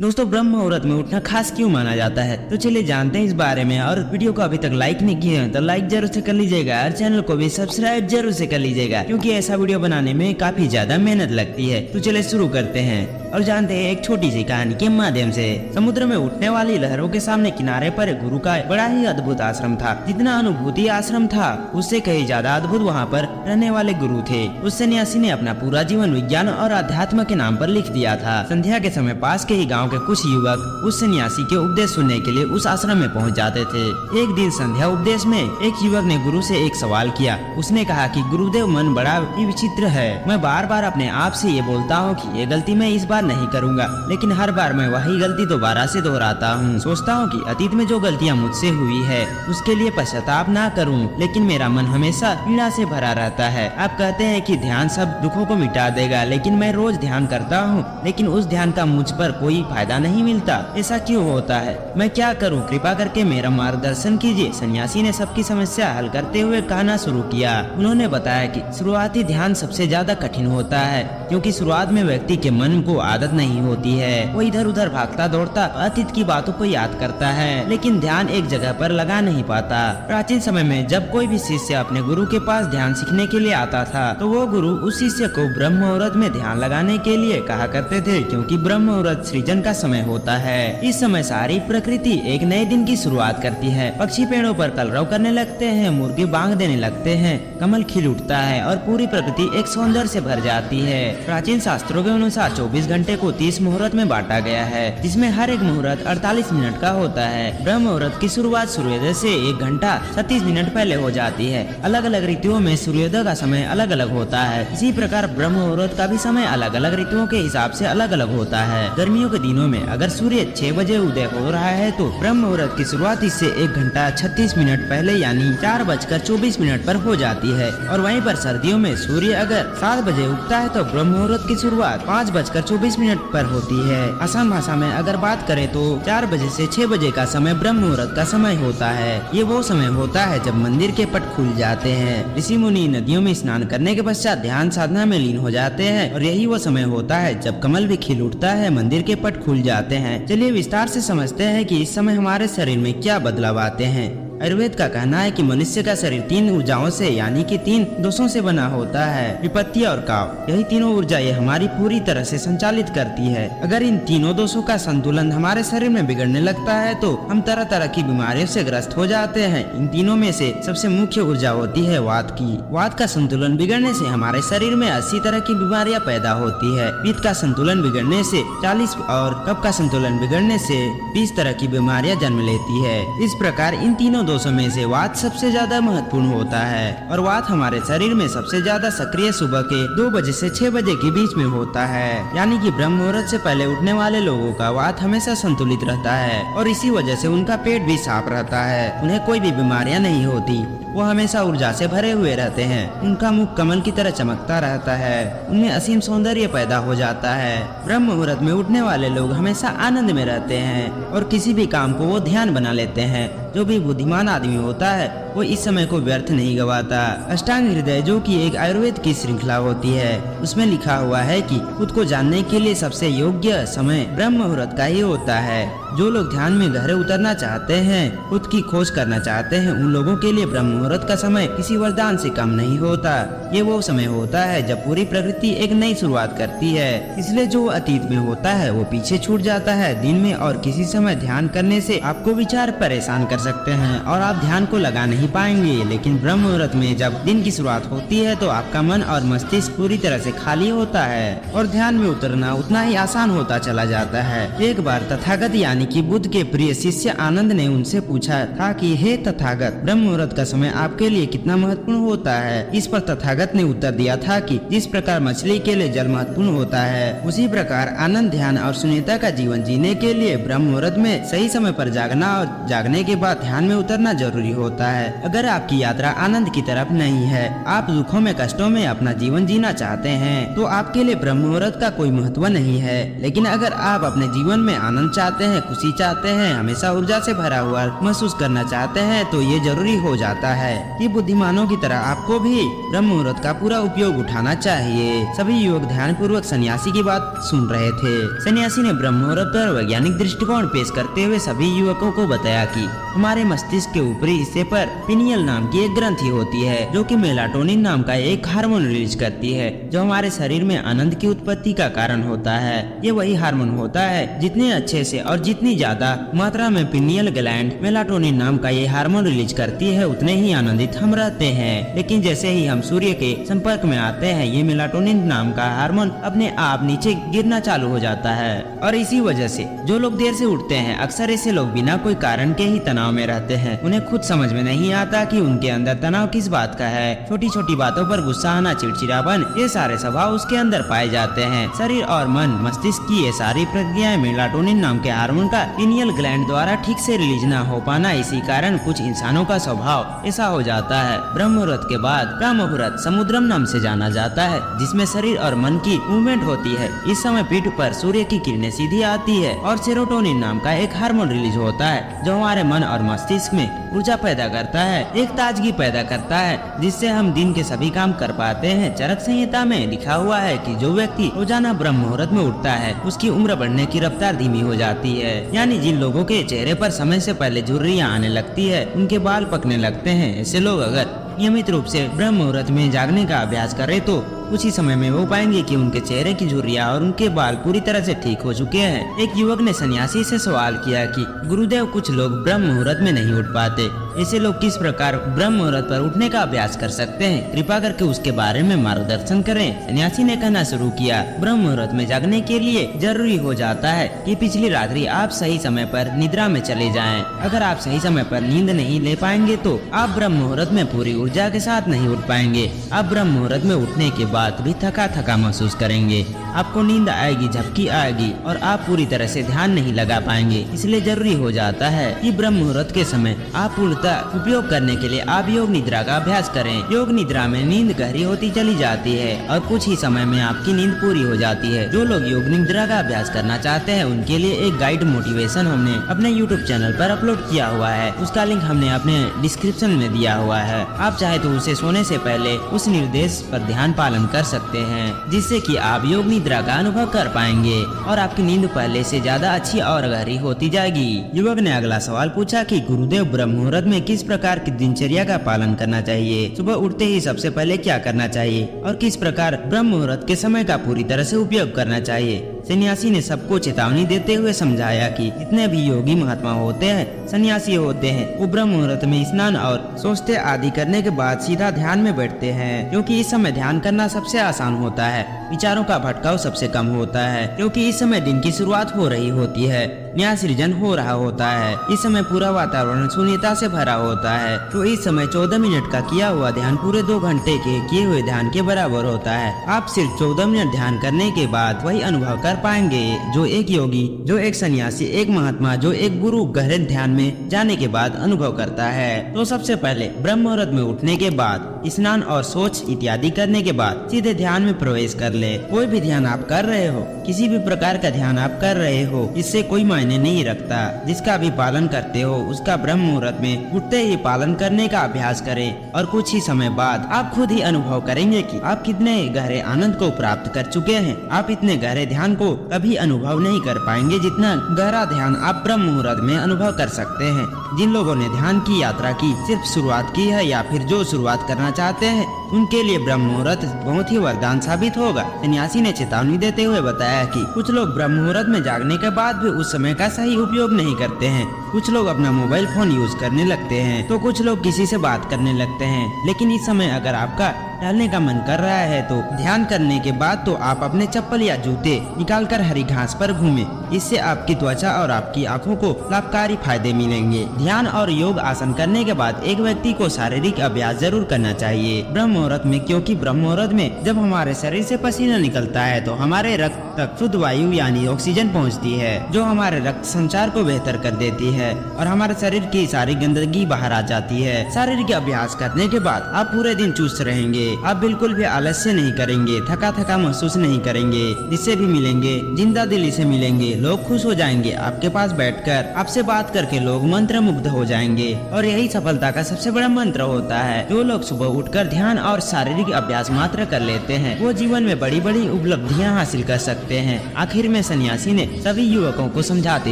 दोस्तों, ब्रह्म मुहूर्त में उठना खास क्यों माना जाता है, तो चलिए जानते हैं इस बारे में। और वीडियो को अभी तक लाइक नहीं किए हैं तो लाइक जरूर से कर लीजिएगा और चैनल को भी सब्सक्राइब जरूर से कर लीजिएगा, क्योंकि ऐसा वीडियो बनाने में काफी ज्यादा मेहनत लगती है। तो चलिए शुरू करते हैं और जानते हैं एक छोटी सी कहानी के माध्यम से। समुद्र में उठने वाली लहरों के सामने किनारे पर गुरु का बड़ा ही अद्भुत आश्रम था। जितना अनुभूति आश्रम था उससे कहीं ज्यादा अद्भुत वहाँ पर रहने वाले गुरु थे। उस सन्यासी ने अपना पूरा जीवन विज्ञान और अध्यात्म के नाम पर लिख दिया था। संध्या के समय पास के ही गाँव के कुछ युवक उस सन्यासी के उपदेश सुनने के लिए उस आश्रम में पहुंच जाते थे। एक दिन संध्या उपदेश में एक युवक ने गुरु से एक सवाल किया। उसने कहा कि गुरुदेव, मन बड़ा ही विचित्र है। मैं बार बार अपने आप से ये बोलता हूँ कि ये गलती मैं इस बार नहीं करूँगा, लेकिन हर बार मैं वही गलती दोबारा से दोहराता हूँ। सोचता हूँ कि अतीत में जो गलतियाँ मुझसे हुई है उसके लिए पश्चाताप ना करूँ, लेकिन मेरा मन हमेशा पीड़ा से भरा रहता है। आप कहते हैं कि ध्यान सब दुखों को मिटा देगा, लेकिन मैं रोज ध्यान करता हूँ, लेकिन उस ध्यान का मुझ पर कोई फायदा नहीं मिलता। ऐसा क्यों होता है? मैं क्या करूं? कृपा करके मेरा मार्गदर्शन कीजिए। सन्यासी ने सबकी समस्या हल करते हुए कहना शुरू किया। उन्होंने बताया कि शुरुआती ध्यान सबसे ज्यादा कठिन होता है, क्योंकि शुरुआत में व्यक्ति के मन को आदत नहीं होती है। वो इधर उधर भागता दौड़ता अतीत की बातों को याद करता है, लेकिन ध्यान एक जगह पर लगा नहीं पाता। प्राचीन समय में जब कोई भी शिष्य अपने गुरु के पास ध्यान सीखने के लिए आता था, तो वो गुरु उस शिष्य को ब्रह्म मुहूर्त में ध्यान लगाने के लिए कहा करते थे, क्योंकि ब्रह्म मुहूर्त सृजन का समय होता है। इस समय सारी प्रकृति एक नए दिन की शुरुआत करती है। पक्षी पेड़ों पर कलरव करने लगते हैं, मुर्गे बांग देने लगते हैं, कमल खिल उठता है और पूरी प्रकृति एक सौंदर्य से भर जाती है। प्राचीन शास्त्रों के अनुसार 24 घंटे को 30 मुहूर्त में बांटा गया है, जिसमें हर एक मुहूर्त 48 मिनट का होता है। ब्रह्म मुहूर्त की शुरुआत सूर्योदय से 1 घंटा 36 मिनट पहले हो जाती है। अलग अलग ऋतुओं में सूर्योदय का समय अलग अलग होता है। इसी प्रकार ब्रह्म मुहूर्त का भी समय अलग अलग ऋतुओं के हिसाब से अलग अलग होता है। गर्मियों के दिनों में अगर सूर्य 6 बजे उदय हो रहा है तो ब्रह्म मुहूर्त की शुरुआत इससे 1 घंटा 36 मिनट पहले यानी 4:24 पर हो जाती है। और वहीं पर सर्दियों में सूर्य अगर 7 बजे उगता है तो ब्रह्म मुहूर्त की शुरुआत 5:24 पर होती है। आसान भाषा में अगर बात करें तो 4 बजे से 6 बजे का समय ब्रह्म मुहूर्त का समय होता है। ये वो समय होता है जब मंदिर के पट खुल जाते हैं। ऋषि मुनि नदियों में स्नान करने के पश्चात ध्यान साधना में लीन हो जाते हैं, और यही वो समय होता है जब कमल भी खिल उठता है, मंदिर के पट खुल जाते हैं। चलिए विस्तार से समझते हैं कि इस समय हमारे शरीर में क्या बदलाव आते हैं। आयुर्वेद का कहना है कि मनुष्य का शरीर 3 ऊर्जाओं से यानी कि 3 दोषों से बना होता है, विपत्ति और काव। यही तीनों ऊर्जा ये हमारी पूरी तरह से संचालित करती है। अगर इन तीनों दोषों का संतुलन हमारे शरीर में बिगड़ने लगता है तो हम तरह तरह की बीमारियों से ग्रस्त हो जाते हैं। इन तीनों में से सबसे मुख्य ऊर्जा होती है वात की। वात का संतुलन बिगड़ने से हमारे शरीर में 80 तरह की बीमारियां पैदा होती है। पित्त का संतुलन बिगड़ने से 40 और कफ का संतुलन बिगड़ने से 20 तरह की बीमारियां जन्म लेती है। इस प्रकार इन तीनों दोषों में से वात सबसे ज्यादा महत्वपूर्ण होता है, और वात हमारे शरीर में सबसे ज्यादा सक्रिय सुबह के 2 बजे से 6 बजे के बीच में होता है। यानी कि ब्रह्म मुहूर्त से पहले उठने वाले लोगों का वात हमेशा संतुलित रहता है, और इसी वजह से उनका पेट भी साफ रहता है। उन्हें कोई भी बीमारियां नहीं होती। वो हमेशा ऊर्जा से भरे हुए रहते हैं। उनका मुख कमल की तरह चमकता रहता है। उनमें असीम सौंदर्य पैदा हो जाता है। ब्रह्म मुहूर्त में उठने वाले लोग हमेशा आनंद में रहते हैं, और किसी भी काम को वो ध्यान बना लेते हैं। जो भी बुद्धिमान आदमी होता है वो इस समय को व्यर्थ नहीं गवाता। अष्टांग हृदय, जो कि एक आयुर्वेद की श्रृंखला होती है, उसमें लिखा हुआ है कि खुद को जानने के लिए सबसे योग्य समय ब्रह्म मुहूर्त का ही होता है। जो लोग ध्यान में गहरे उतरना चाहते हैं, खुद की खोज करना चाहते हैं, उन लोगों के लिए ब्रह्म मुहूर्त का समय किसी वरदान से कम नहीं होता। ये वो समय होता है जब पूरी प्रकृति एक नई शुरुआत करती है। इसलिए जो अतीत में होता है वो पीछे छूट जाता है। दिन में और किसी समय ध्यान करने से आपको विचार परेशान कर सकते हैं और आप ध्यान को लगा नहीं पाएंगे, लेकिन ब्रह्म मुहूर्त में जब दिन की शुरुआत होती है तो आपका मन और मस्तिष्क पूरी तरह से खाली होता है, और ध्यान में उतरना उतना ही आसान होता चला जाता है। एक बार तथागत यानी कि बुद्ध के प्रिय शिष्य आनंद ने उनसे पूछा था कि हे तथागत, ब्रह्म मुहूर्त का समय आपके लिए कितना महत्वपूर्ण होता है? इस पर तथागत ने उत्तर दिया था कि जिस प्रकार मछली के लिए जल महत्वपूर्ण होता है, उसी प्रकार आनंद, ध्यान और शून्यता का जीवन जीने के लिए ब्रह्म मुहूर्त में सही समय पर जागना और जागने के बाद बाद ध्यान में उतरना जरूरी होता है। अगर आपकी यात्रा आनंद की तरफ नहीं है, आप दुखों में कष्टों में अपना जीवन जीना चाहते हैं, तो आपके लिए ब्रह्म मुहूर्त का कोई महत्व नहीं है। लेकिन अगर आप अपने जीवन में आनंद चाहते हैं, खुशी चाहते हैं, हमेशा ऊर्जा से भरा हुआ महसूस करना चाहते हैं, तो ये जरूरी हो जाता है कि बुद्धिमानों की तरह आपको भी ब्रह्म मुहूर्त का पूरा उपयोग उठाना चाहिए। सभी युवक ध्यान पूर्वक सन्यासी की बात सुन रहे थे। सन्यासी ने ब्रह्म मुहूर्त पर वैज्ञानिक दृष्टिकोण पेश करते हुए सभी युवकों को बताया कि हमारे मस्तिष्क के ऊपरी हिस्से पर पिनियल नाम की एक ग्रंथि होती है, जो कि मेलाटोनिन नाम का एक हार्मोन रिलीज करती है, जो हमारे शरीर में आनंद की उत्पत्ति का कारण होता है। ये वही हार्मोन होता है जितने अच्छे से और जितनी ज्यादा मात्रा में पिनियल ग्लैंड मेलाटोनिन नाम का ये हार्मोन रिलीज करती है, उतने ही आनंदित हम रहते हैं। लेकिन जैसे ही हम सूर्य के संपर्क में आते हैं, ये मेलाटोनिन नाम का हार्मोन अपने आप नीचे गिरना चालू हो जाता है। और इसी वजह से जो लोग देर से उठते हैं, अक्सर ऐसे लोग बिना कोई कारण के ही तनाव में रहते हैं। उन्हें खुद समझ में नहीं आता कि उनके अंदर तनाव किस बात का है। छोटी छोटी बातों पर गुस्सा आना, चिड़चिड़ापन, ये सारे स्वभाव उसके अंदर पाए जाते हैं। शरीर और मन, मस्तिष्क की ये सारी प्रक्रियाएं मेलाटोनिन नाम के हार्मोन का पिनियल ग्लैंड द्वारा ठीक से रिलीज न हो पाना, इसी कारण कुछ इंसानों का स्वभाव ऐसा हो जाता है। ब्रह्म मुहूर्त के बाद ब्रह्म मुहूर्त समुद्रम नाम से जाना जाता है, जिसमें शरीर और मन की मूवमेंट होती है। इस समय पीठ पर सूर्य की किरणें सीधी आती है और सेरोटोनिन नाम का एक हार्मोन रिलीज होता है, जो हमारे मन और मस्तिष्क में ऊर्जा पैदा करता है, एक ताजगी पैदा करता है, जिससे हम दिन के सभी काम कर पाते हैं। चरक संहिता में लिखा हुआ है कि जो व्यक्ति रोजाना ब्रह्म मुहूर्त में उठता है, उसकी उम्र बढ़ने की रफ्तार धीमी हो जाती है। यानी जिन लोगों के चेहरे पर समय से पहले झुर्रियां आने लगती है, उनके बाल पकने लगते हैं, ऐसे लोग अगर नियमित रूप से ब्रह्म मुहूर्त में जागने का अभ्यास करें तो कुछ ही समय में वो पाएंगे कि उनके चेहरे की झुर्रियां और उनके बाल पूरी तरह से ठीक हो चुके हैं। एक युवक ने सन्यासी से सवाल किया कि गुरुदेव, कुछ लोग ब्रह्म मुहूर्त में नहीं उठ पाते, ऐसे लोग किस प्रकार ब्रह्म मुहूर्त पर उठने का अभ्यास कर सकते हैं? कृपा करके उसके बारे में मार्गदर्शन करें। सन्यासी ने कहना शुरू किया, ब्रह्म मुहूर्त में जागने के लिए जरूरी हो जाता है कि पिछली रात्रि आप सही समय पर निद्रा में चले जाएं। अगर आप सही समय पर नींद नहीं ले पाएंगे तो आप ब्रह्म मुहूर्त में पूरी ऊर्जा के साथ नहीं उठ पाएंगे। आप ब्रह्म मुहूर्त में उठने के बाद भी थका थका महसूस करेंगे, आपको नींद आएगी, झपकी आएगी और आप पूरी तरह से ध्यान नहीं लगा पाएंगे। इसलिए जरूरी हो जाता है कि ब्रह्म मुहूर्त के समय आप पूर्णतः उपयोग करने के लिए आप योग निद्रा का अभ्यास करें। योग निद्रा में नींद गहरी होती चली जाती है और कुछ ही समय में आपकी नींद पूरी हो जाती है। जो लोग योग निद्रा का अभ्यास करना चाहते हैं, उनके लिए एक गाइड मोटिवेशन हमने अपने YouTube चैनल पर अपलोड किया हुआ है। उसका लिंक हमने अपने डिस्क्रिप्शन में दिया हुआ है। आप चाहे तो उसे सोने से पहले उस निर्देश पर ध्यान पालन कर सकते हैं, जिससे कि आप योग निद्रा का अनुभव कर पाएंगे और आपकी नींद पहले से ज्यादा अच्छी और गहरी होती जाएगी। युवक ने अगला सवाल पूछा कि गुरुदेव, ब्रह्म मुहूर्त में किस प्रकार की दिनचर्या का पालन करना चाहिए? सुबह उठते ही सबसे पहले क्या करना चाहिए और किस प्रकार ब्रह्म मुहूर्त के समय का पूरी तरह से उपयोग करना चाहिए? सन्यासी ने सबको चेतावनी देते हुए समझाया कि जितने भी योगी महात्मा होते हैं, सन्यासी होते हैं, वो ब्रह्म मुहूर्त में स्नान और सोचते आदि करने के बाद सीधा ध्यान में बैठते हैं, क्योंकि इस समय ध्यान करना सबसे आसान होता है। विचारों का भटकाव सबसे कम होता है, क्योंकि इस समय दिन की शुरुआत हो रही होती है, नया सृजन हो रहा होता है। इस समय पूरा वातावरण शून्यता से भरा होता है, तो इस समय 14 मिनट का किया हुआ ध्यान पूरे 2 घंटे के किए हुए ध्यान के बराबर होता है। आप सिर्फ 14 मिनट ध्यान करने के बाद वही अनुभव कर पाएंगे जो एक योगी, जो एक सन्यासी, एक महात्मा, जो एक गुरु गहरे ध्यान में जाने के बाद अनुभव करता है। तो सबसे पहले ब्रह्म मुहूर्त में उठने के बाद स्नान और सोच इत्यादि करने के बाद सीधे ध्यान में प्रवेश कर ले। कोई भी ध्यान आप कर रहे हो, किसी भी प्रकार का ध्यान आप कर रहे हो, इससे कोई मायने नहीं रखता। जिसका भी पालन करते हो उसका ब्रह्म मुहूर्त में उठते ही पालन करने का अभ्यास करें और कुछ ही समय बाद आप खुद ही अनुभव करेंगे कि आप कितने गहरे आनंद को प्राप्त कर चुके हैं। आप इतने गहरे ध्यान को कभी अनुभव नहीं कर पाएंगे जितना गहरा ध्यान आप ब्रह्म मुहूर्त में अनुभव कर सकते हैं। जिन लोगों ने ध्यान की यात्रा की सिर्फ शुरुआत की है या फिर जो शुरुआत करना चाहते हैं, उनके लिए ब्रह्म मुहूर्त बहुत ही वरदान साबित होगा। सन्यासी ने चेतावनी देते हुए बताया कि कुछ लोग ब्रह्म मुहूर्त में जागने के बाद भी उस समय का सही उपयोग नहीं करते हैं। कुछ लोग अपना मोबाइल फोन यूज करने लगते हैं, तो कुछ लोग किसी से बात करने लगते हैं। लेकिन इस समय अगर आपका टहलने का मन कर रहा है तो ध्यान करने के बाद तो आप अपने चप्पल या जूते निकालकर हरी घास पर घूमें। इससे आपकी त्वचा और आपकी आंखों को लाभकारी फायदे मिलेंगे। ध्यान और योग आसन करने के बाद एक व्यक्ति को शारीरिक अभ्यास जरूर करना चाहिए ब्रह्म मुहूर्त में, क्योंकि ब्रह्म मुहूर्त में जब हमारे शरीर से पसीना निकलता है तो हमारे रक्त तक शुद्ध वायु यानी ऑक्सीजन पहुंचती है, जो हमारे रक्त संचार को बेहतर कर देती है और हमारे शरीर की सारी गंदगी बाहर आ जाती है। शारीरिक अभ्यास करने के बाद आप पूरे दिन चुस्त रहेंगे। आप बिल्कुल भी आलस्य नहीं करेंगे, थका थका महसूस नहीं करेंगे। जिससे भी मिलेंगे जिंदा दिली से मिलेंगे, लोग खुश हो जाएंगे। आपके पास बैठकर आपसे बात करके लोग मंत्र मुग्ध हो जाएंगे और यही सफलता का सबसे बड़ा मंत्र होता है। जो लोग सुबह उठकर ध्यान और शारीरिक अभ्यास मात्र कर लेते हैं वो जीवन में बड़ी बड़ी उपलब्धियां हासिल कर सकते हैं। आखिर में सन्यासी ने सभी युवकों को समझाते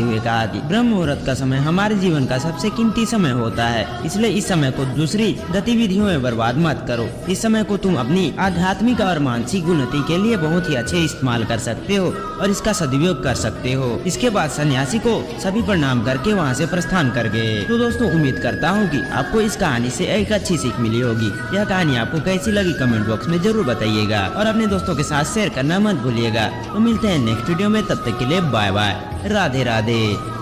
हुए कहा कि ब्रह्म मुहूर्त का समय हमारे जीवन का सबसे कीमती समय होता है, इसलिए इस समय को दूसरी गतिविधियों में बर्बाद मत करो। इस समय को तुम अपनी आध्यात्मिक और मानसिक उन्नति के लिए बहुत ही अच्छे इस्तेमाल कर सकते हो और इसका सदुपयोग कर सकते हो। इसके बाद सन्यासी को सभी प्रणाम करके वहाँ से प्रस्थान कर गए। तो दोस्तों उम्मीद करता हूँ कि आपको इस कहानी से एक अच्छी सीख मिली होगी। यह कहानी आपको कैसी लगी कमेंट बॉक्स में जरूर बताइएगा और अपने दोस्तों के साथ शेयर करना मत भूलिएगा। तो मिलते हैं नेक्स्ट वीडियो में, तब तक के लिए बाय बाय, राधे राधे।